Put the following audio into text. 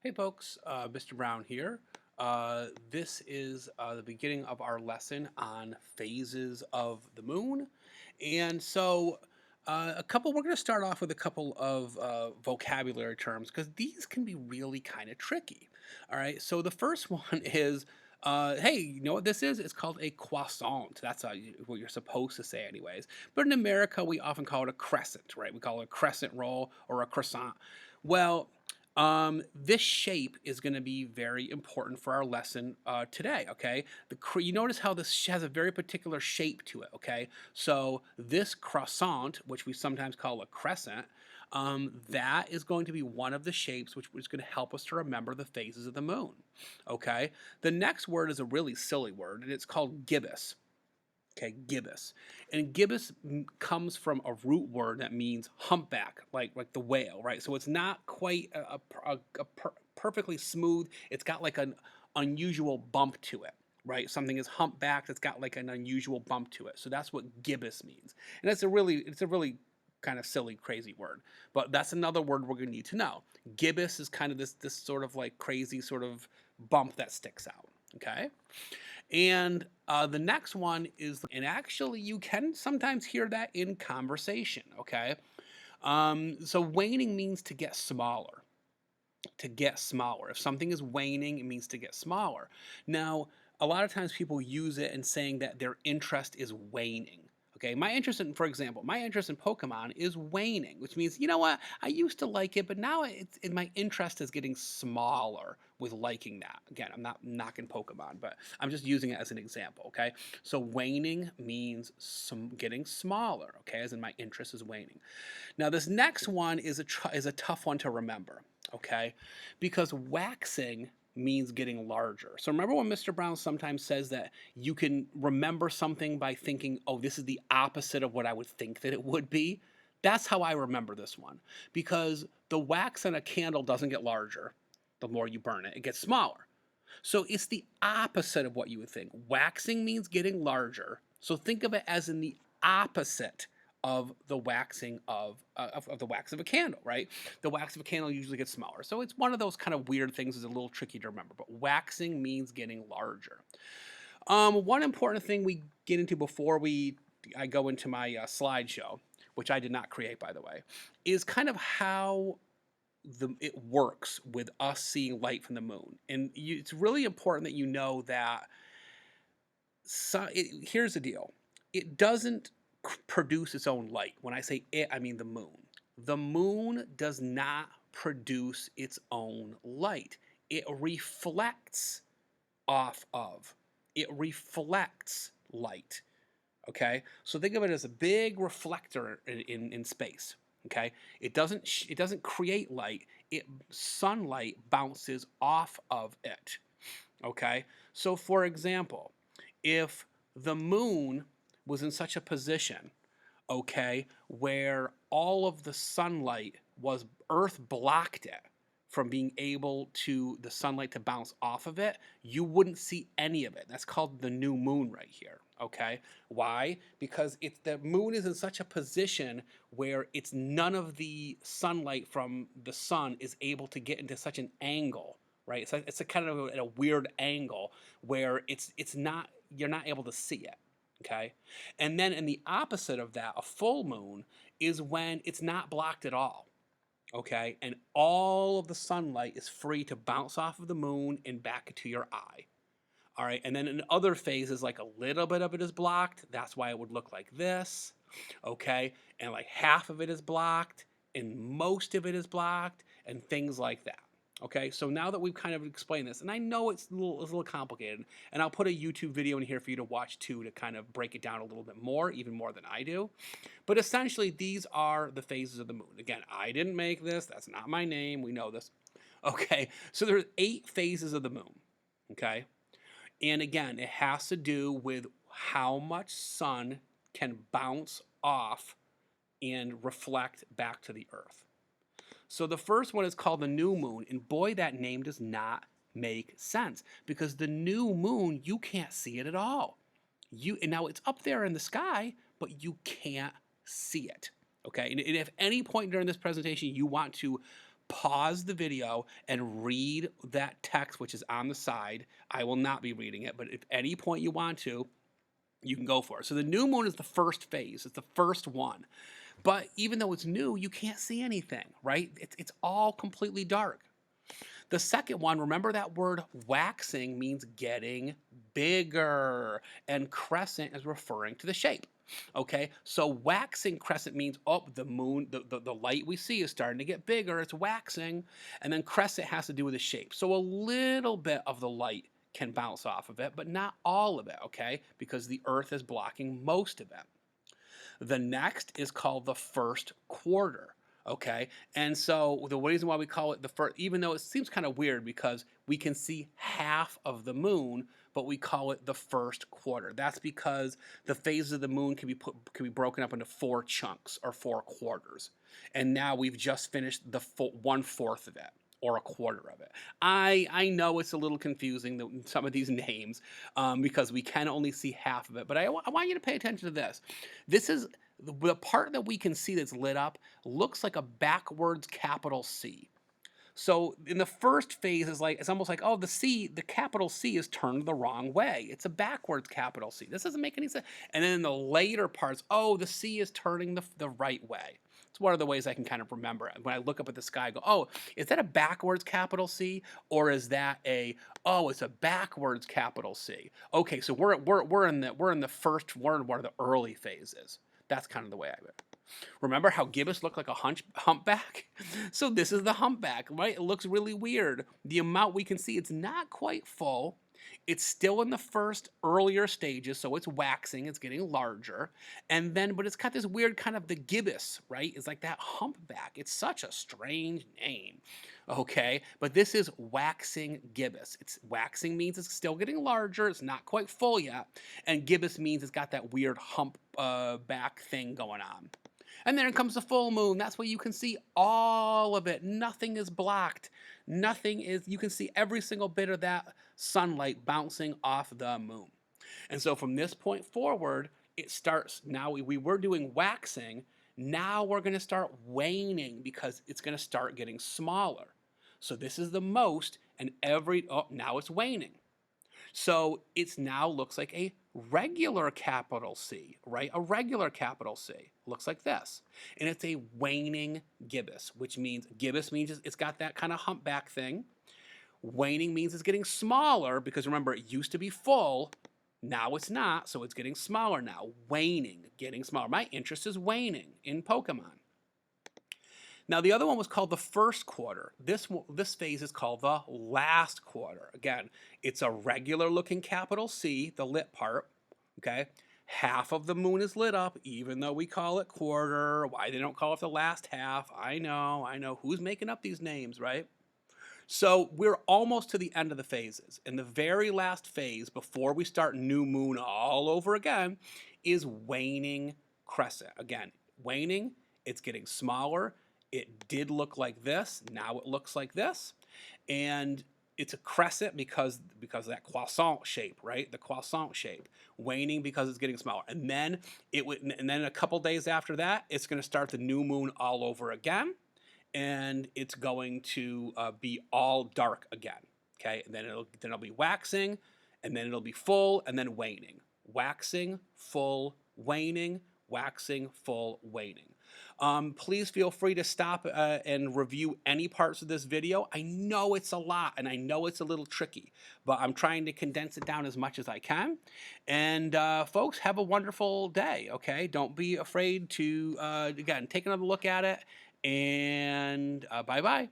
Hey folks, Mr. Brown here. This is the beginning of our lesson on phases of the moon. And so, we're going to start off with a couple of vocabulary terms because these can be really kind of tricky. All right. So, the first one is, hey, you know what this is? It's called a croissant. That's what you're supposed to say, anyways. But in America, we often call it a crescent, right? We call it a crescent roll or a croissant. Well, this shape is going to be very important for our lesson today. Okay, you notice how has a very particular shape to it. Okay, so this croissant, which we sometimes call a crescent, that is going to be one of the shapes which is going to help us to remember the phases of the moon. Okay, the next word is a really silly word, and it's called gibbous. Okay, gibbous. And gibbous comes from a root word that means humpback, like the whale, right? So it's not quite perfectly smooth. It's got like an unusual bump to it, right? Something is humpbacked. It's got like an unusual bump to it. So that's what gibbous means. And it's a really kind of silly, crazy word. But that's another word we're gonna need to know. Gibbous is kind of this sort of like crazy sort of bump that sticks out. Okay. And the next one is, and actually, you can sometimes hear that in conversation. Okay. So waning means to get smaller. To get smaller. If something is waning, it means to get smaller. Now, a lot of times people use it in saying that their interest is waning. Okay, for example, my interest in Pokemon is waning, which means, you know what, I used to like it, but now my interest is getting smaller with liking that. Again, I'm not knocking Pokemon, but I'm just using it as an example. Okay, so waning means getting smaller. Okay, as in my interest is waning. Now, this next one is a tough one to remember, okay? Because waxing means getting larger. So remember when Mr. Brown sometimes says that you can remember something by thinking, oh, this is the opposite of what I would think that it would be? That's how I remember this one. Because the wax in a candle doesn't get larger the more you burn it, it gets smaller. So it's the opposite of what you would think. Waxing means getting larger. So think of it as in the opposite of the waxing of the wax of a candle, right? The wax of a candle usually gets smaller. So it's one of those kind of weird things that's a little tricky to remember. But waxing means getting larger. One important thing we get into before I go into my slideshow, which I did not create, by the way, is kind of how it works with us seeing light from the moon. And it's really important that you know that here's the deal. It doesn't produce its own light. When I say it, I mean the moon. The moon does not produce its own light. It reflects off of. It reflects light. Okay, so think of it as a big reflector in space. Okay, it doesn't create light. Sunlight bounces off of it. Okay, so for example, if the moon was in such a position, okay, where all of the sunlight was Earth blocked it from being able to the sunlight to bounce off of it, you wouldn't see any of it. That's called the new moon right here. Okay, why? Because the moon is in such a position where it's none of the sunlight from the sun is able to get into such an angle, right? It's a kind of a weird angle where it's not, you're not able to see it. Okay, and then in the opposite of that, a full moon is when it's not blocked at all. Okay, and all of the sunlight is free to bounce off of the moon and back into your eye. All right, and then in other phases, like a little bit of it is blocked. That's why it would look like this. Okay, and like half of it is blocked, and most of it is blocked, and things like that. Okay, so now that we've kind of explained this, and I know it's a little complicated, and I'll put a YouTube video in here for you to watch too to kind of break it down a little bit more, even more than I do. But essentially, these are the phases of the moon. Again, I didn't make this. That's not my name. We know this. Okay, so there's 8 phases of the moon. Okay, and again, it has to do with how much sun can bounce off and reflect back to the earth. So the first one is called the new moon, and boy, that name does not make sense because the new moon, you can't see it at all. And now it's up there in the sky, but you can't see it. Okay, and if any point during this presentation you want to pause the video and read that text, which is on the side. I will not be reading it, but if at any point you want to, you can go for it. So the new moon is the first phase. It's the first one. But even though it's new, you can't see anything, right? It's all completely dark. The second one, remember that word waxing means getting bigger, and crescent is referring to the shape. Okay, so waxing crescent means, oh, the moon, the light we see is starting to get bigger, it's waxing, and then crescent has to do with the shape. So a little bit of the light can bounce off of it, but not all of it, okay, because the Earth is blocking most of it. The next is called the first quarter. Okay, and so the reason why we call it the first, even though it seems kind of weird because we can see half of the moon, but we call it the first quarter. That's because the phases of the moon can be broken up into 4 chunks or 4 quarters, and now we've just finished the 1/4 of it, or a quarter of it. I know it's a little confusing, some of these names, because we can only see half of it, but I want you to pay attention to this. This is the part that we can see that's lit up looks like a backwards capital C. So in the first phase is like, it's almost like, oh, the capital C is turned the wrong way. It's a backwards capital C. This doesn't make any sense. And then in the later parts, oh, the C is turning the right way. It's one of the ways I can kind of remember it. When I look up at the sky, I go, oh, is that a backwards capital C? Or is that oh, it's a backwards capital C. Okay, so we're in the first, we're in one of the early phases. That's kind of the way I would. Remember how gibbous looked like a humpback? So this is the humpback, right? It looks really weird. The amount we can see, it's not quite full. It's still in the first earlier stages, so it's waxing, it's getting larger. And then, but it's got this weird kind of the gibbous, right? It's like that humpback. It's such a strange name, okay? But this is waxing gibbous. It's waxing means it's still getting larger, it's not quite full yet. And gibbous means it's got that weird hump back thing going on. And then comes the full moon. That's where you can see all of it. Nothing is blocked. Nothing is, you can see every single bit of that sunlight bouncing off the moon. And so from this point forward, it starts, now we were doing waxing, now we're going to start waning because it's going to start getting smaller. So this is the most, and now it's waning. So it's now looks like a regular capital C, right? A regular capital C looks like this. And it's a waning gibbous, which means gibbous means it's got that kind of humpback thing. Waning means it's getting smaller because remember, it used to be full. Now it's not, so it's getting smaller now. Waning, getting smaller. My interest is waning in Pokemon. Now, the other one was called the first quarter. This phase is called the last quarter. Again, it's a regular looking capital C, the lit part, okay? Half of the moon is lit up, even though we call it quarter. Why they don't call it the last half, I know. Who's making up these names, right? So we're almost to the end of the phases. And the very last phase, before we start new moon all over again, is waning crescent. Again, waning, it's getting smaller. It did look like this. Now it looks like this. And it's a crescent because of that croissant shape, right? The croissant shape. Waning because it's getting smaller. And then a couple days after that, it's going to start the new moon all over again. And it's going to be all dark again. Okay? And then it'll be waxing, and then it'll be full, and then waning. Waxing, full, waning, waxing, full, waning. Please feel free to stop and review any parts of this video. I know it's a lot, and I know it's a little tricky, but I'm trying to condense it down as much as I can. And folks, have a wonderful day, okay? Don't be afraid to, again, take another look at it, and bye-bye.